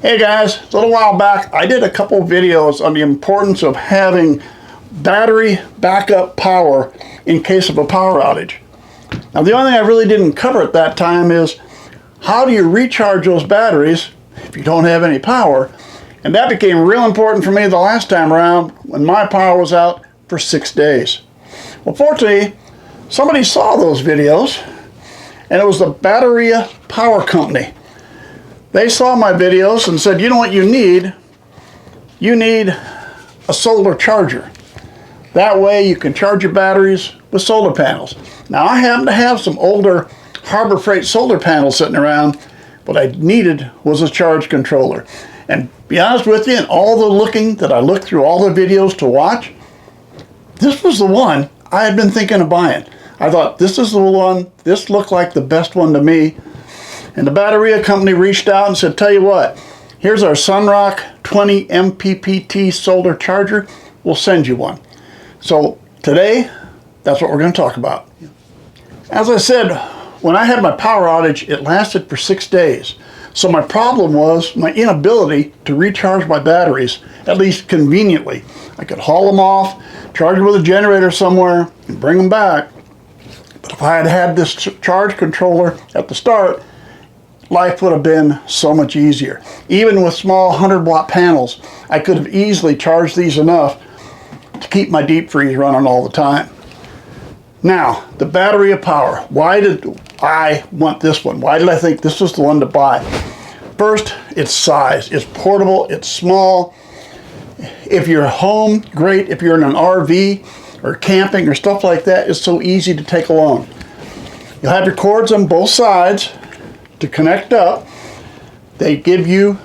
Hey guys, a little while back I did a couple videos on the importance of having battery backup power in case of a power outage. Now the only thing I really didn't cover at that time is how do you recharge those batteries if you don't have any power? And that became real important for me the last time around when my power was out for 6 days. Well, fortunately, somebody saw those videos, and it was the Bateria power company. They saw my videos and said, you know what you need? You need a solar charger. That way you can charge your batteries with solar panels. Now I happen to have some older Harbor Freight solar panels sitting around. What I needed was a charge controller. And to be honest with you, in all the looking that I looked through all the videos to watch, this was the one I had been thinking of buying. I thought, this is the one, this looked like the best one to me. And the Bateria company reached out and said, tell you what, here's our Sunrock 20 MPPT solar charger. We'll send you one. So today, that's what we're going to talk about. As I said, when I had my power outage, it lasted for 6 days. So my problem was my inability to recharge my batteries, at least conveniently. I could haul them off, charge them with a generator somewhere, and bring them back. But if I had had this charge controller at the start, life would have been so much easier. Even with small 100-watt panels, I could have easily charged these enough to keep my deep freeze running all the time. Now, the Bateria power. Why did I want this one? Why did I think this was the one to buy? First, its size. It's portable, it's small. If you're home, great. If you're in an RV or camping or stuff like that, it's so easy to take along. You'll have your cords on both sides to connect up. They give you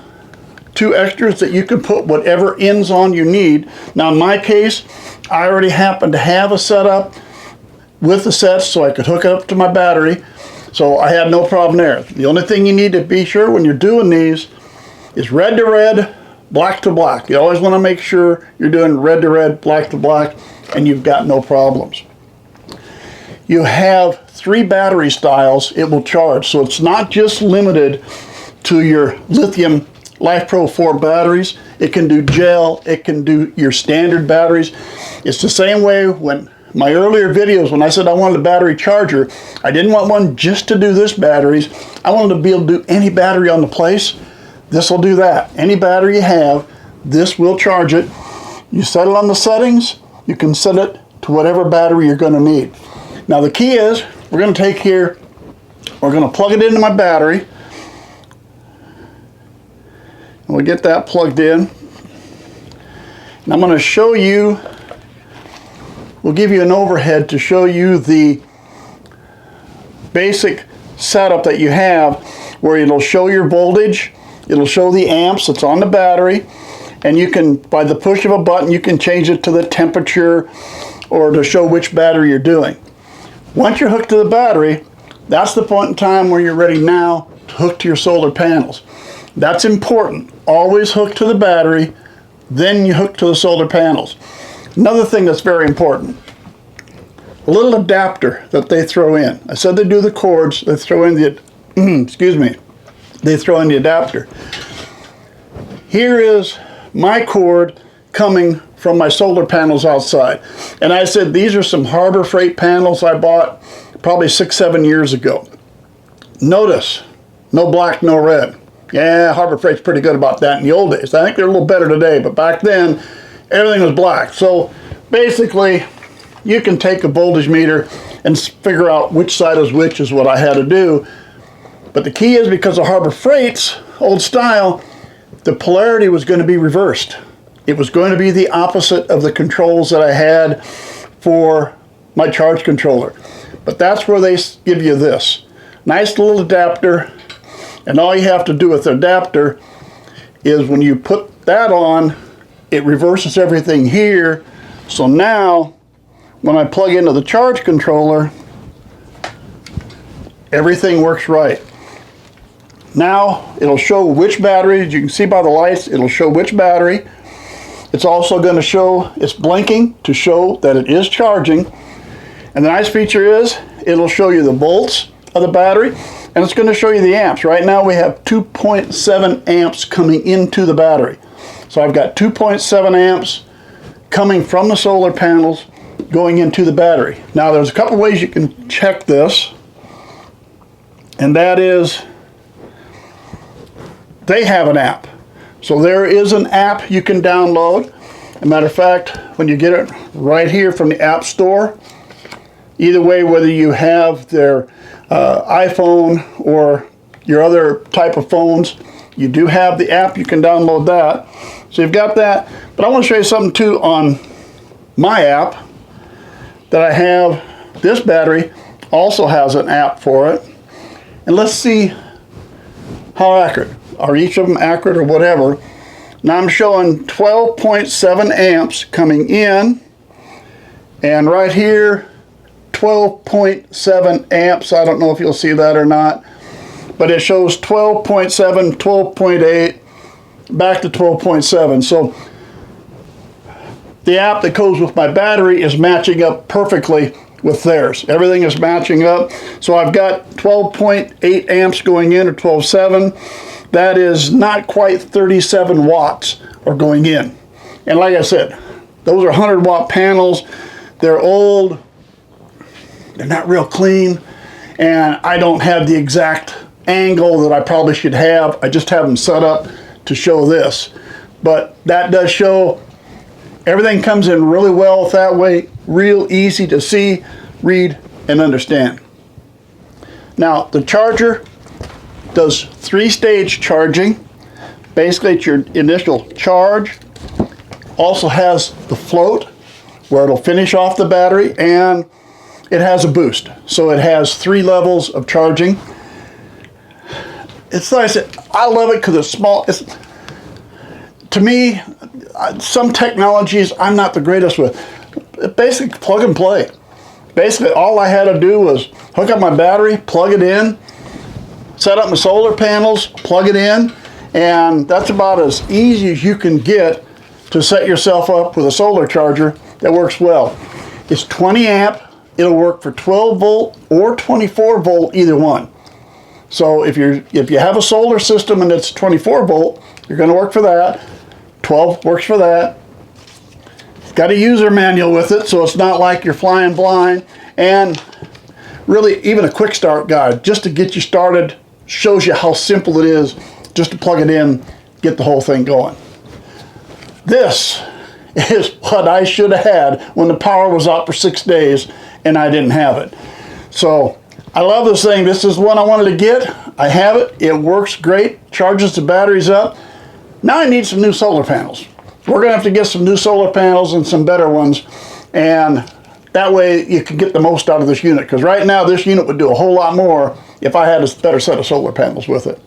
2 extras that you can put whatever ends on you need. Now in my case, I already happen to have a setup with the sets so I could hook it up to my battery, so I had no problem there. The only thing you need to be sure when you're doing these is red to red, black to black. You always want to make sure you're doing red to red, black to black, and you've got no problems. You have 3 battery styles it will charge, so it's not just limited to your lithium LifePro 4 batteries. It can do gel, it can do your standard batteries. It's the same way when my earlier videos, when I said I wanted a battery charger, I didn't want one just to do this batteries. I wanted to be able to do any battery on the place. This will do that. Any battery you have, this will charge it. You set it on the settings, you can set it to whatever battery you're going to need. Now the key is, we're going to take here, we're going to plug it into my battery. And we'll get that plugged in. And I'm going to show you, we'll give you an overhead to show you the basic setup that you have, where it'll show your voltage, it'll show the amps that's on the battery, and you can, by the push of a button, you can change it to the temperature or to show which battery you're doing. Once you're hooked to the battery, that's the point in time where you're ready now to hook to your solar panels. That's important. Always hook to the battery, then you hook to the solar panels. Another thing that's very important, a little adapter that they throw in. I said they do the cords, they throw in the, excuse me, they throw in the adapter. Here is my cord coming from my solar panels outside. And I said these are some Harbor Freight panels I bought probably 6-7 years ago. Notice, no black, no red. Yeah, Harbor Freight's pretty good about that in the old days. I think they're a little better today, but back then, everything was black. So basically, you can take a voltage meter and figure out which side is which is what I had to do. But the key is, because of Harbor Freight's old style, the polarity was going to be reversed. It was going to be the opposite of the controls that I had for my charge controller. But that's where they give you this nice little adapter. And all you have to do with the adapter is when you put that on, it reverses everything here. So now, when I plug into the charge controller, everything works right. Now, it'll show which battery, as you can see by the lights, it'll show which battery. It's also going to show, it's blinking to show that it is charging. And the nice feature is, it'll show you the volts of the battery. and it's going to show you the amps. Right now we have 2.7 amps coming into the battery. So I've got 2.7 amps coming from the solar panels going into the battery. Now there's a couple ways you can check this, and that is they have an app. So there is an app you can download. As a matter of fact, when you get it right here from the App Store, either way, whether you have their iPhone or your other type of phones, you do have the app. You can download that. So you've got that. But I want to show you something too on my app that I have. This battery also has an app for it. And let's see how accurate. Are each of them accurate or whatever? Now I'm showing 12.7 amps coming in. And right here, 12.7 amps. I don't know if you'll see that or not, but it shows 12.7, 12.8, back to 12.7. So the app that goes with my battery is matching up perfectly with theirs. Everything is matching up. So I've got 12.8 amps going in, or 12.7. That is not quite 37 watts are going in. And like I said, those are 100-watt panels. They're old. They're not real clean, and I don't have the exact angle that I probably should have. I just have them set up to show this. But that does show everything comes in really well that way, real easy to see, read, and understand. Now, the charger does 3-stage charging. Basically, it's your initial charge. Also has the float, where it'll finish off the battery, and it has a boost. So it has 3 levels of charging. It's like I said, I love it because it's small. To me, some technologies I'm not the greatest with. Basically, plug and play. Basically, all I had to do was hook up my battery, plug it in, set up my solar panels, plug it in, and that's about as easy as you can get to set yourself up with a solar charger that works well. It's 20 amp. It'll work for 12 volt or 24 volt, either one. So if you have a solar system and it's 24 volt, you're going to work for that. 12 works for that. It's got a user manual with it, so it's not like you're flying blind. And really, even a quick start guide, just to get you started, shows you how simple it is just to plug it in, get the whole thing going. This is what I should have had when the power was out for 6 days and I didn't have it. So I love this thing. This is the one I wanted to get. I have it. It works great. Charges the batteries up. Now I need some new solar panels. We're going to have to get some new solar panels and some better ones. And that way you can get the most out of this unit. Because right now this unit would do a whole lot more if I had a better set of solar panels with it.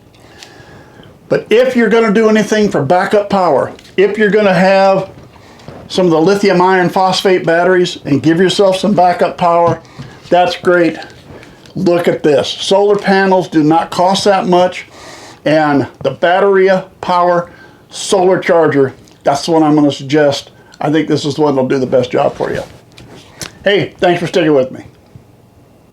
But if you're going to do anything for backup power, if you're going to have some of the lithium iron phosphate batteries and give yourself some backup power, that's great. Look at this. Solar panels do not cost that much, and the Bateria power solar charger, that's the one I'm going to suggest. I think this is the one that'll do the best job for you. Hey, thanks for sticking with me.